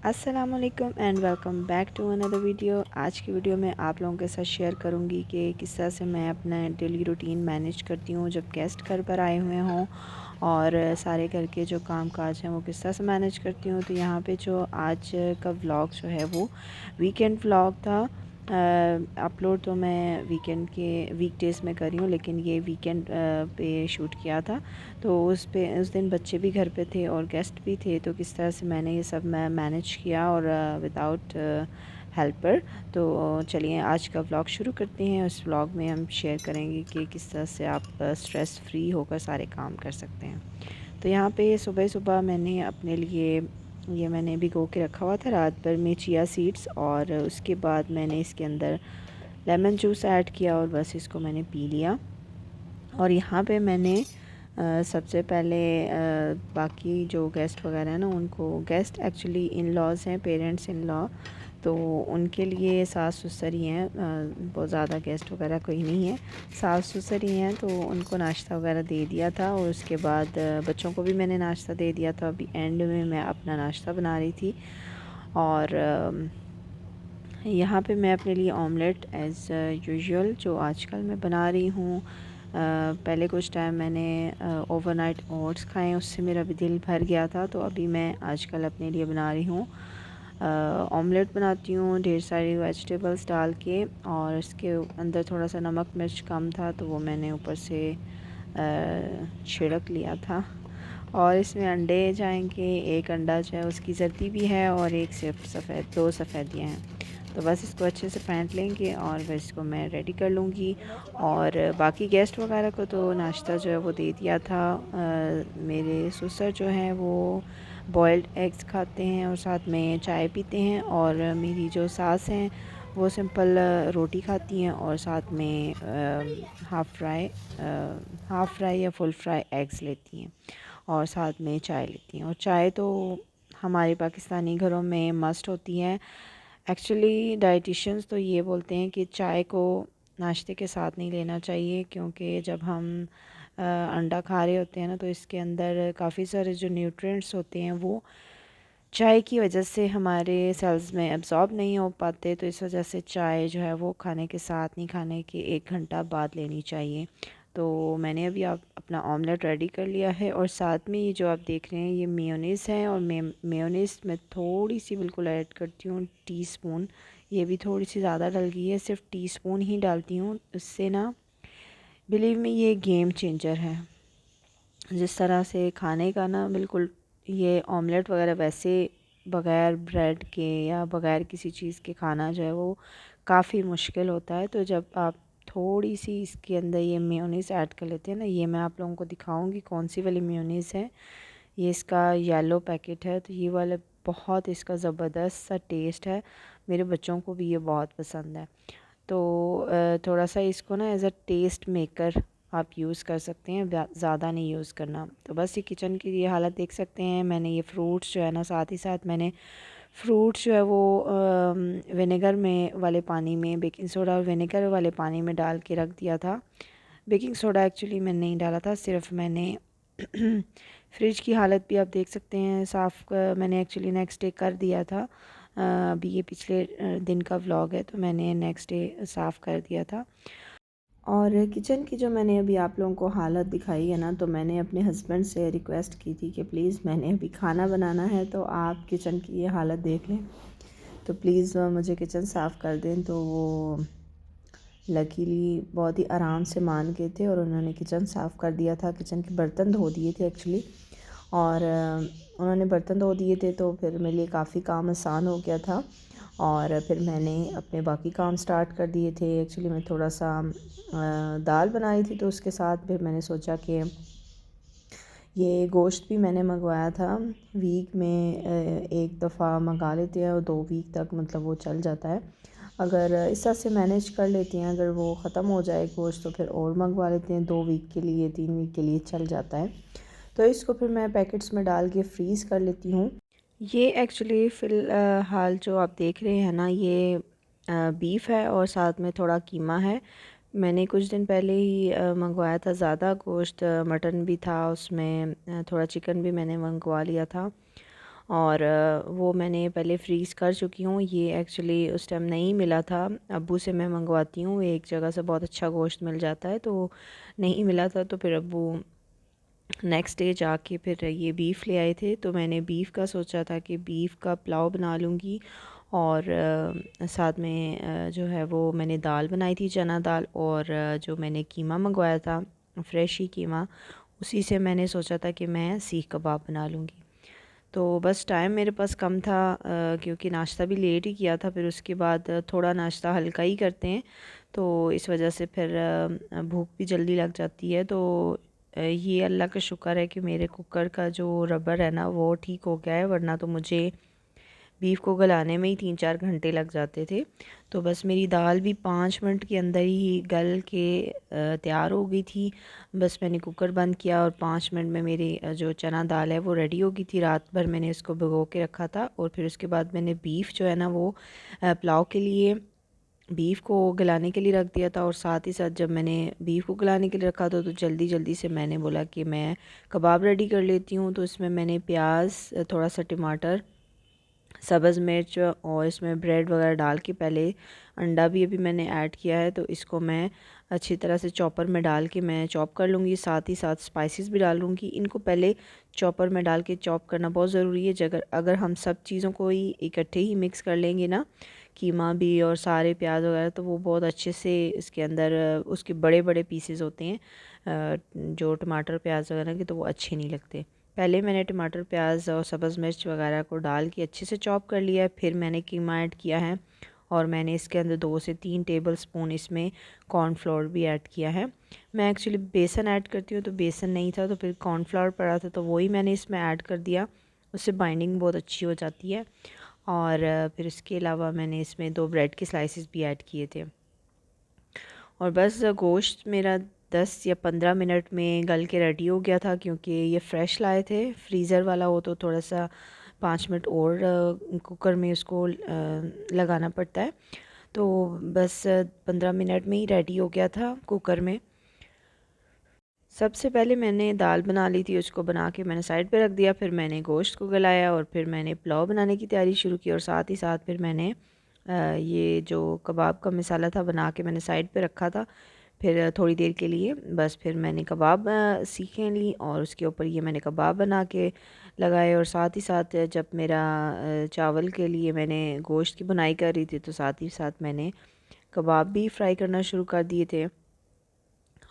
अस्सलामुअलैकुम and welcome back to another video. आज की वीडियो में आप लोगों के साथ शेयर करूंगी कि किस तरह से मैं अपना डेली रूटीन मैनेज करती हूँ जब गेस्ट घर पर आए हुए हों, और सारे घर के जो काम काज हैं वो किस तरह से मैनेज करती हूँ। तो यहाँ पे जो आज का व्लॉग जो है वो वीकेंड व्लॉग था। अपलोड तो मैं वीकेंड के वीकडेज़ में कर रही हूँ, लेकिन ये वीकेंड पे शूट किया था। तो उस दिन बच्चे भी घर पे थे और गेस्ट भी थे, तो किस तरह से मैंने ये सब मैं मैनेज किया और विदाउट हेल्पर। तो चलिए आज का व्लॉग शुरू करते हैं। उस व्लॉग में हम शेयर करेंगे कि किस तरह से आप स्ट्रेस फ्री होकर सारे काम कर सकते हैं। तो यहाँ पे सुबह सुबह मैंने अपने लिए ये मैंने भिगो के रखा हुआ था रात भर में चिया सीड्स, और उसके बाद मैंने इसके अंदर लेमन जूस ऐड किया और बस इसको मैंने पी लिया। और यहाँ पे मैंने सबसे पहले बाकी जो गेस्ट वगैरह हैं ना, उनको गेस्ट एक्चुअली इन लॉज़ हैं, पेरेंट्स इन लॉ, तो उनके लिए सास ससुर ही हैं। बहुत ज़्यादा गेस्ट वगैरह कोई नहीं है, सास ससुर ही हैं। तो उनको नाश्ता वगैरह दे दिया था और उसके बाद बच्चों को भी मैंने नाश्ता दे दिया था। अभी एंड में मैं अपना नाश्ता बना रही थी। और यहाँ पे मैं अपने लिए ऑमलेट एज़ यूजुअल जो आजकल मैं बना रही हूँ। पहले कुछ टाइम मैंने ओवरनाइट ओट्स खाए, उससे मेरा भी दिल भर गया था। तो अभी मैं आजकल अपने लिए बना रही हूँ ऑमलेट बनाती हूँ ढेर सारी वेजिटेबल्स डाल के, और इसके अंदर थोड़ा सा नमक मिर्च कम था तो वो मैंने ऊपर से छिड़क लिया था। और इसमें अंडे जाएंगे, एक अंडा जो है उसकी जर्दी भी है और एक सिर्फ सफ़ेद, दो सफ़ेदियाँ हैं। तो बस इसको अच्छे से फेंट लेंगे और बस इसको मैं रेडी कर लूँगी। और बाकी गेस्ट वगैरह को तो नाश्ता जो है वो दे दिया था। मेरे ससुर जो हैं वो बॉइल्ड एग्स खाते हैं और साथ में चाय पीते हैं, और मेरी जो सास हैं वो सिंपल रोटी खाती हैं और साथ में हाफ़ फ्राई या फुल फ्राई एग्स लेती हैं और साथ में चाय लेती हैं। और चाय तो हमारे पाकिस्तानी घरों में मस्ट होती है। एक्चुअली डाइटिशियंस तो ये बोलते हैं कि चाय को नाश्ते के साथ नहीं लेना चाहिए, क्योंकि जब हम अंडा खा रहे होते हैं ना, तो इसके अंदर काफ़ी सारे जो न्यूट्रिएंट्स होते हैं वो चाय की वजह से हमारे सेल्स में एब्ज़ॉर्ब नहीं हो पाते। तो इस वजह से चाय जो है वो खाने के साथ नहीं, खाने के 1 घंटा बाद लेनी चाहिए। तो मैंने अभी आप अपना ऑमलेट रेडी कर लिया है, और साथ में ये जो आप देख रहे हैं ये मेयोनीज़ है, और मेयोनीज़ मैं थोड़ी सी बिल्कुल ऐड करती हूँ, टीस्पून। ये भी थोड़ी सी ज़्यादा डल गई है, सिर्फ टीस्पून ही डालती हूँ। उससे ना बिलीव मी ये गेम चेंजर है। जिस तरह से खाने का ना बिल्कुल ये ऑमलेट वगैरह वैसे बग़ैर ब्रेड के या बग़ैर किसी चीज़ के खाना जो है वो काफ़ी मुश्किल होता है। तो जब आप थोड़ी सी इसके अंदर ये मेयोनीज़ ऐड कर लेते हैं ना, ये मैं आप लोगों को दिखाऊंगी कौन सी वाली मेयोनीज़ है। ये इसका येलो पैकेट है, तो ये वाला बहुत इसका ज़बरदस्त सा टेस्ट है। मेरे बच्चों को भी ये बहुत पसंद है। तो थोड़ा सा इसको ना एज़ अ टेस्ट मेकर आप यूज़ कर सकते हैं, ज़्यादा नहीं यूज़ करना। तो बस ये किचन की ये हालत देख सकते हैं। मैंने ये फ्रूट्स जो है ना, साथ ही साथ मैंने फ्रूट्स जो है वो विनेगर में वाले पानी में बेकिंग सोडा और विनेगर वाले पानी में डाल के रख दिया था। बेकिंग सोडा एक्चुअली मैंने नहीं डाला था, सिर्फ मैंने फ्रिज की हालत भी आप देख सकते हैं साफ़ मैंने एक्चुअली नेक्स्ट डे कर दिया था। अभी ये पिछले दिन का व्लॉग है, तो मैंने नेक्स्ट डे साफ़ कर दिया था। और किचन की जो मैंने अभी आप लोगों को हालत दिखाई है ना, तो मैंने अपने हस्बैंड से रिक्वेस्ट की थी कि प्लीज़ मैंने अभी खाना बनाना है, तो आप किचन की ये हालत देख लें, तो प्लीज़ मुझे किचन साफ़ कर दें। तो वो लकीली बहुत ही आराम से मान गए थे और उन्होंने किचन साफ़ कर दिया था। किचन के बर्तन धो दिए थे एक्चुअली, और उन्होंने बर्तन धो दिए थे, तो फिर मेरे लिए काफ़ी काम आसान हो गया था। और फिर मैंने अपने बाकी काम स्टार्ट कर दिए थे। एक्चुअली मैं थोड़ा सा दाल बनाई थी, तो उसके साथ फिर मैंने सोचा कि ये गोश्त भी मैंने मंगवाया था, वीक में एक दफ़ा मंगा लेते हैं और 2 वीक तक मतलब वो चल जाता है। अगर इस तरह से मैनेज कर लेते हैं, अगर वो ख़त्म हो जाए गोश्त तो फिर और मंगवा लेते हैं, 2 वीक के लिए 3 वीक के लिए चल जाता है। तो इसको फिर मैं पैकेट्स में डाल के फ्रीज़ कर लेती हूँ। ये एक्चुअली फ़िलहाल जो आप देख रहे हैं ना, ये बीफ है और साथ में थोड़ा कीमा है। मैंने कुछ दिन पहले ही मंगवाया था ज़्यादा गोश्त, मटन भी था उसमें, थोड़ा चिकन भी मैंने मंगवा लिया था और वो मैंने पहले फ्रीज़ कर चुकी हूँ। ये एक्चुअली उस टाइम नहीं मिला था, अब्बू से मैं मंगवाती हूँ, एक जगह से बहुत अच्छा गोश्त मिल जाता है, तो नहीं मिला था तो फिर अब्बू नेक्स्ट डे जाके फिर ये बीफ़ ले आए थे। तो मैंने बीफ़ का सोचा था कि बीफ़ का पुलाव बना लूँगी और साथ में जो है वो मैंने दाल बनाई थी, चना दाल, और जो मैंने कीमा मंगवाया था फ्रेश ही कीमा, उसी से मैंने सोचा था कि मैं सीख कबाब बना लूँगी। तो बस टाइम मेरे पास कम था, क्योंकि नाश्ता भी लेट ही किया था, फिर उसके बाद थोड़ा नाश्ता हल्का ही करते हैं, तो इस वजह से फिर भूख भी जल्दी लग जाती है। तो ये अल्लाह का शुक्र है कि मेरे कुकर का जो रबर है ना वो ठीक हो गया है, वरना तो मुझे बीफ को गलाने में ही 3-4 घंटे लग जाते थे। तो बस मेरी दाल भी 5 मिनट के अंदर ही गल के तैयार हो गई थी। बस मैंने कुकर बंद किया और 5 मिनट में मेरी जो चना दाल है वो रेडी हो गई थी। रात भर मैंने इसको भिगो के रखा था और फिर उसके बाद मैंने बीफ जो है ना वो पुलाव के लिए बीफ को गलाने के लिए रख दिया था, और साथ ही साथ जब मैंने बीफ को गलाने के लिए रखा था तो जल्दी जल्दी से मैंने बोला कि मैं कबाब रेडी कर लेती हूँ। तो इसमें मैंने प्याज, थोड़ा सा टमाटर, सब्ज़ मिर्च और इसमें ब्रेड वगैरह डाल के, पहले अंडा भी अभी मैंने ऐड किया है, तो इसको मैं अच्छी तरह से चॉपर में डाल के मैं चॉप कर लूँगी। साथ ही साथ स्पाइसेस भी डाल लूँगी। इनको पहले चॉपर में डाल के चॉप करना बहुत ज़रूरी है। जगह अगर हम सब चीज़ों को ही इकट्ठे ही मिक्स कर लेंगे ना, कीमा भी और सारे प्याज वगैरह, तो वो बहुत अच्छे से इसके अंदर उसके बड़े बड़े पीसेस होते हैं, जो टमाटर प्याज वगैरह के, तो वो अच्छे नहीं लगते। पहले मैंने टमाटर प्याज और सब्ज़ मिर्च वगैरह को डाल के अच्छे से चॉप कर लिया है, फिर मैंने कीमा ऐड किया है और मैंने इसके अंदर 2 से 3 टेबल स्पून इसमें कॉर्नफ्लोर भी ऐड किया है। मैं एक्चुअली बेसन ऐड करती हूँ, तो बेसन नहीं था तो फिर कॉर्नफ्लोर पड़ा था, तो वही मैंने इसमें ऐड कर दिया, उससे बाइंडिंग बहुत अच्छी हो जाती है। और फिर इसके अलावा मैंने इसमें 2 ब्रेड के स्लाइसेस भी ऐड किए थे और बस गोश्त मेरा 10 या 15 मिनट में गल के रेडी हो गया था, क्योंकि ये फ़्रेश लाए थे। फ्रीज़र वाला हो तो थोड़ा सा 5 मिनट और कुकर में उसको लगाना पड़ता है। तो बस 15 मिनट में ही रेडी हो गया था कुकर में। सबसे पहले मैंने दाल बना ली थी, उसको बना के मैंने साइड पे रख दिया, फिर मैंने गोश्त को गलाया और फिर मैंने पुलाव बनाने की तैयारी शुरू की, और साथ ही साथ फिर मैंने ये जो कबाब का मसाला था बना के मैंने साइड पे रखा था। फिर थोड़ी देर के लिए बस फिर मैंने कबाब सीखें ली और उसके ऊपर ये मैंने कबाब बना के लगाए, और साथ ही साथ जब मेरा चावल के लिए मैंने गोश्त की बुनाई कर रही थी तो साथ ही साथ मैंने कबाब भी फ्राई करना शुरू कर दिए थे।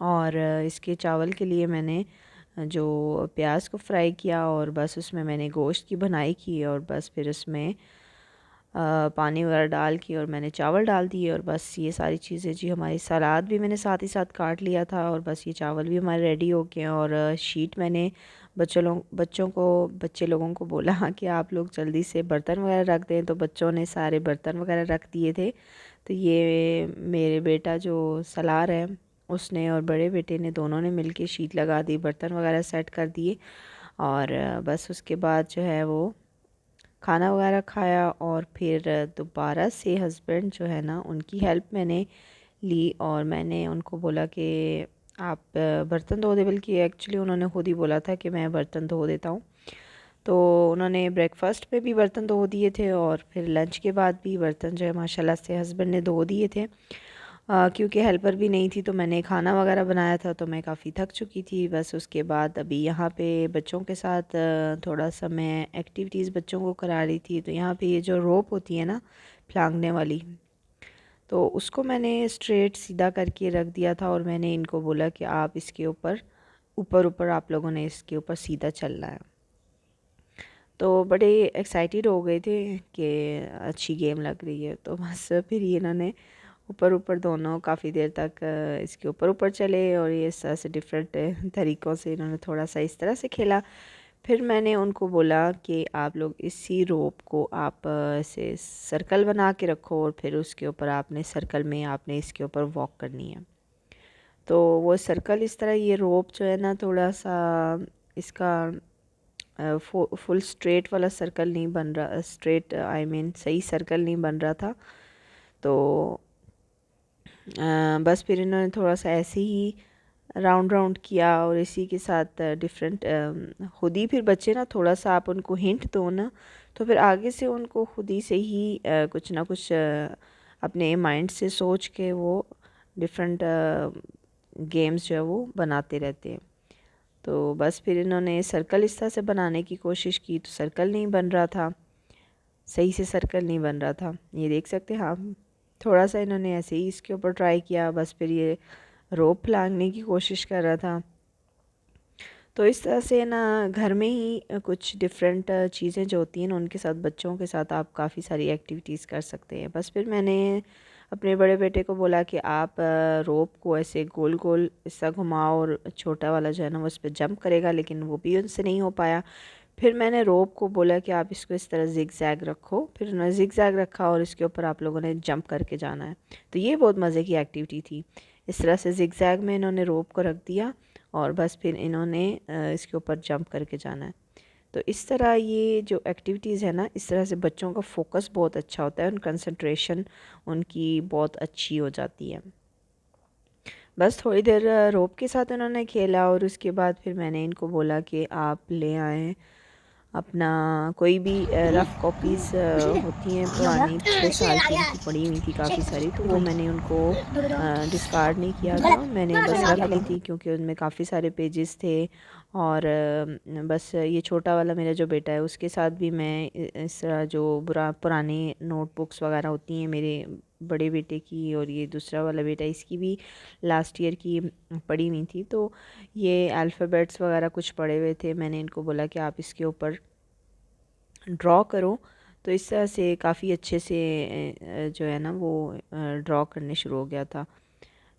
और इसके चावल के लिए मैंने जो प्याज को फ्राई किया और बस उसमें मैंने गोश्त की बुनाई की, और बस फिर उसमें पानी वगैरह डाल के और मैंने चावल डाल दिए, और बस ये सारी चीज़ें जी। हमारी सलाद भी मैंने साथ ही साथ काट लिया था, और बस ये चावल भी हमारे रेडी हो गए हैं। और शीट मैंने बच्चे लोगों को बोला कि आप लोग जल्दी से बर्तन वगैरह रख दें, तो बच्चों ने सारे बर्तन वगैरह रख दिए थे। तो ये मेरे बेटा जो सलार है उसने और बड़े बेटे ने, दोनों ने मिलके शीट लगा दी, बर्तन वगैरह सेट कर दिए, और बस उसके बाद जो है वो खाना वगैरह खाया। और फिर दोबारा से हस्बैंड जो है ना उनकी हेल्प मैंने ली, और मैंने उनको बोला कि आप बर्तन धो दे, बल्कि एक्चुअली उन्होंने खुद ही बोला था कि मैं बर्तन धो देता हूँ। तो उन्होंने ब्रेकफास्ट में भी बर्तन धो दिए थे और फिर लंच के बाद भी बर्तन जो है माशाल्लाह से हस्बैंड ने धो दिए थे। क्योंकि हेल्पर भी नहीं थी तो मैंने खाना वगैरह बनाया था, तो मैं काफ़ी थक चुकी थी। बस उसके बाद अभी यहाँ पे बच्चों के साथ थोड़ा सा मैं एक्टिविटीज़ बच्चों को करा रही थी। तो यहाँ पे ये जो रोप होती है ना फलांगने वाली, तो उसको मैंने स्ट्रेट सीधा करके रख दिया था, और मैंने इनको बोला कि आप इसके ऊपर ऊपर ऊपर आप लोगों ने इसके ऊपर सीधा चलना है। तो बड़े एक्साइटेड हो गए थे कि अच्छी गेम लग रही है। तो बस फिर ये इन्होंने ऊपर ऊपर दोनों काफ़ी देर तक इसके ऊपर ऊपर चले और ये इस तरह से डिफरेंट तरीक़ों से इन्होंने थोड़ा सा इस तरह से खेला। फिर मैंने उनको बोला कि आप लोग इसी रोप को आप ऐसे सर्कल बना के रखो और फिर उसके ऊपर आपने सर्कल में आपने इसके ऊपर वॉक करनी है। तो वो सर्कल इस तरह, ये रोप जो है ना थोड़ा सा इसका फुल स्ट्रेट वाला सर्कल नहीं बन रहा, स्ट्रेट आई मीन सही सर्कल नहीं बन रहा था। तो बस फिर इन्होंने थोड़ा सा ऐसे ही राउंड राउंड किया और इसी के साथ डिफरेंट खुद ही फिर बच्चे ना थोड़ा सा आप उनको हिंट दो ना तो फिर आगे से उनको खुद ही से ही कुछ ना कुछ अपने माइंड से सोच के वो डिफरेंट गेम्स जो है वो बनाते रहते हैं। तो बस फिर इन्होंने सर्कल इस तरह से बनाने की कोशिश की तो सर्कल नहीं बन रहा था, सही से सर्कल नहीं बन रहा था, ये देख सकते हैं आप। थोड़ा सा इन्होंने ऐसे ही इसके ऊपर ट्राई किया, बस फिर ये रोप लांघने की कोशिश कर रहा था। तो इस तरह से ना घर में ही कुछ डिफरेंट चीज़ें जो होती हैं ना उनके साथ, बच्चों के साथ आप काफ़ी सारी एक्टिविटीज़ कर सकते हैं। बस फिर मैंने अपने बड़े बेटे को बोला कि आप रोप को ऐसे गोल गोल इसका घुमाओ और छोटा वाला जो है ना वो उस पर जंप करेगा, लेकिन वो भी उनसे नहीं हो पाया। फिर मैंने रोप को बोला कि आप इसको इस तरह ज़िग ज़ैग रखो, फिर उन्होंने ज़िग ज़ैग रखा और इसके ऊपर आप लोगों ने जंप करके जाना है। तो ये बहुत मज़े की एक्टिविटी थी। इस तरह से ज़िग ज़ैग में इन्होंने रोप को रख दिया और बस फिर इन्होंने इसके ऊपर जंप करके जाना है। तो इस तरह ये जो एक्टिविटीज़ है ना, इस तरह से बच्चों का फोकस बहुत अच्छा होता है, उन कंसंट्रेशन उनकी बहुत अच्छी हो जाती है। बस थोड़ी देर रोप के साथ उन्होंने खेला और उसके बाद फिर मैंने इनको बोला कि आप ले आएँ अपना कोई भी रफ़ कॉपीज़ होती हैं पुरानी, पिछले साल की इनकी पड़ी हुई थी काफ़ी सारी, तो वो मैंने उनको डिस्कार्ड नहीं किया था, मैंने बस रख ली थी क्योंकि उनमें काफ़ी सारे पेजेस थे। और बस ये छोटा वाला मेरा जो बेटा है उसके साथ भी मैं इस तरह जो पुरानी नोटबुक्स वगैरह होती हैं मेरे बड़े बेटे की, और ये दूसरा वाला बेटा इसकी भी लास्ट ईयर की पड़ी हुई थी। तो ये अल्फ़ाबेट्स वगैरह कुछ पड़े हुए थे, मैंने इनको बोला कि आप इसके ऊपर ड्रॉ करो। तो इस तरह से काफ़ी अच्छे से जो है ना वो ड्रॉ करने शुरू हो गया था।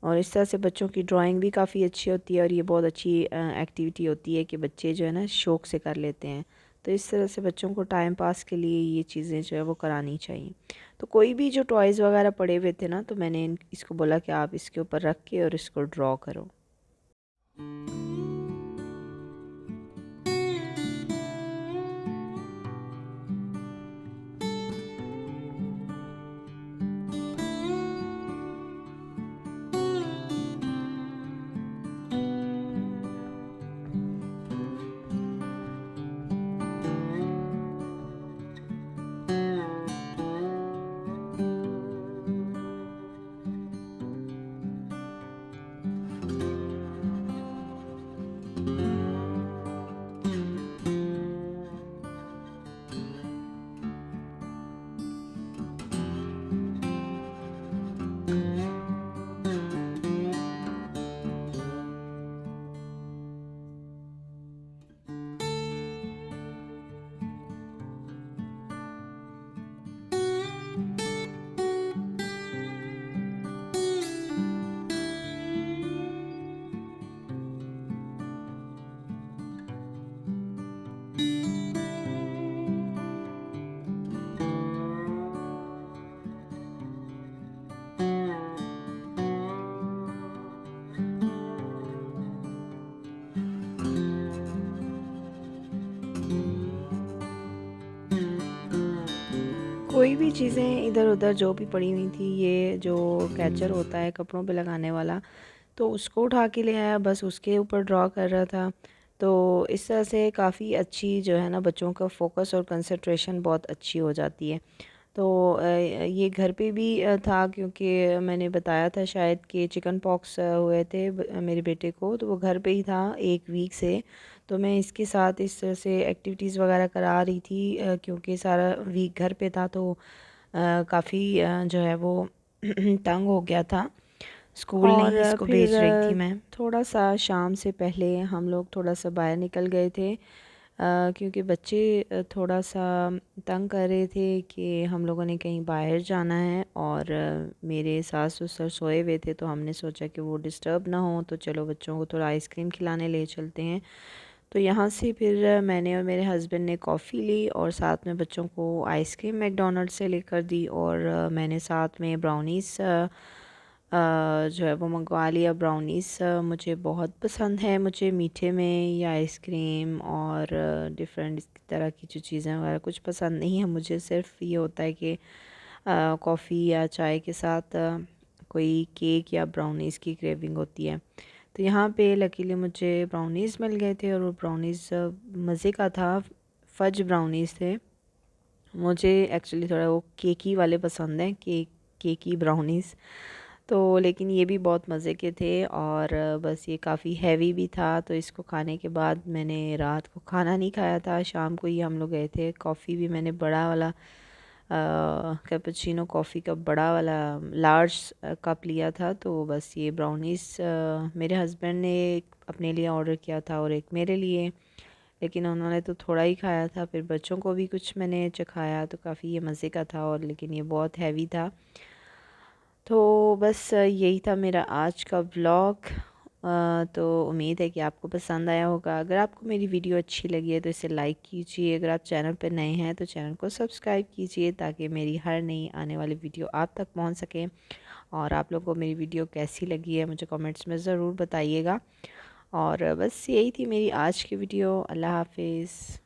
और इस तरह से बच्चों की ड्राइंग भी काफ़ी अच्छी होती है और ये बहुत अच्छी एक्टिविटी होती है कि बच्चे जो है ना शौक़ से कर लेते हैं। तो इस तरह से बच्चों को टाइम पास के लिए ये चीज़ें जो है वो करानी चाहिए। तो कोई भी जो टॉयज़ वगैरह पड़े हुए थे ना, तो मैंने इसको बोला कि आप इसके ऊपर रख के और इसको ड्रॉ करो। कोई भी चीज़ें इधर उधर जो भी पड़ी हुई थी, ये जो कैचर होता है कपड़ों पे लगाने वाला, तो उसको उठा के ले आया, बस उसके ऊपर ड्रॉ कर रहा था। तो इस तरह से काफ़ी अच्छी जो है ना बच्चों का फोकस और कंसंट्रेशन बहुत अच्छी हो जाती है। तो ये घर पे भी था क्योंकि मैंने बताया था शायद कि चिकन पॉक्स हुए थे मेरे बेटे को, तो वो घर पे ही था 1 वीक से। तो मैं इसके साथ इस तरह से एक्टिविटीज़ वगैरह करा रही थी क्योंकि सारा वीक घर पे था, तो काफ़ी जो है वो तंग हो गया था। स्कूल और नहीं इसको फिर भेज रही थी मैं। थोड़ा सा शाम से पहले हम लोग थोड़ा सा बाहर निकल गए थे क्योंकि बच्चे थोड़ा सा तंग कर रहे थे कि हम लोगों ने कहीं बाहर जाना है, और मेरे सास ससुर सोए हुए थे, तो हमने सोचा कि वो डिस्टर्ब ना हो, तो चलो बच्चों को थोड़ा आइसक्रीम खिलाने ले चलते हैं। तो यहाँ से फिर मैंने और मेरे हस्बैंड ने कॉफ़ी ली और साथ में बच्चों को आइसक्रीम मैकडोनल्ड से लेकर दी, और मैंने साथ में ब्राउनीज़ जो है वो मंगवा लिया। ब्राउनीज़ मुझे बहुत पसंद है, मुझे मीठे में या आइसक्रीम और डिफरेंट इस तरह की जो चीज़ें वगैरह कुछ पसंद नहीं है। मुझे सिर्फ ये होता है कि कॉफ़ी या चाय के साथ कोई केक या ब्राउनीज़ की क्रेविंग होती है। तो यहाँ पे लकीली मुझे ब्राउनीज़ मिल गए थे, और वो ब्राउनीज़ मज़े का था। फज ब्राउनीज़ थे। मुझे एक्चुअली थोड़ा वो केकी वाले पसंद हैं, केकी ब्राउनीज़। तो लेकिन ये भी बहुत मज़े के थे, और बस ये काफ़ी हैवी भी था, तो इसको खाने के बाद मैंने रात को खाना नहीं खाया था। शाम को ही हम लोग गए थे। कॉफ़ी भी मैंने बड़ा वाला कैपुचिनो कॉफ़ी का बड़ा वाला लार्ज कप लिया था। तो बस ये ब्राउनीज़ मेरे हस्बैंड ने एक अपने लिए ऑर्डर किया था और एक मेरे लिए, लेकिन उन्होंने तो थोड़ा ही खाया था। फिर बच्चों को भी कुछ मैंने चखाया, तो काफ़ी ये मज़े का था, और लेकिन ये बहुत हैवी था। तो बस यही था मेरा आज का व्लॉग। तो उम्मीद है कि आपको पसंद आया होगा। अगर आपको मेरी वीडियो अच्छी लगी है तो इसे लाइक कीजिए। अगर आप चैनल पर नए हैं तो चैनल को सब्सक्राइब कीजिए, ताकि मेरी हर नई आने वाली वीडियो आप तक पहुंच सके। और आप लोगों को मेरी वीडियो कैसी लगी है मुझे कमेंट्स में ज़रूर बताइएगा। और बस यही थी मेरी आज की वीडियो। अल्लाह हाफिज़।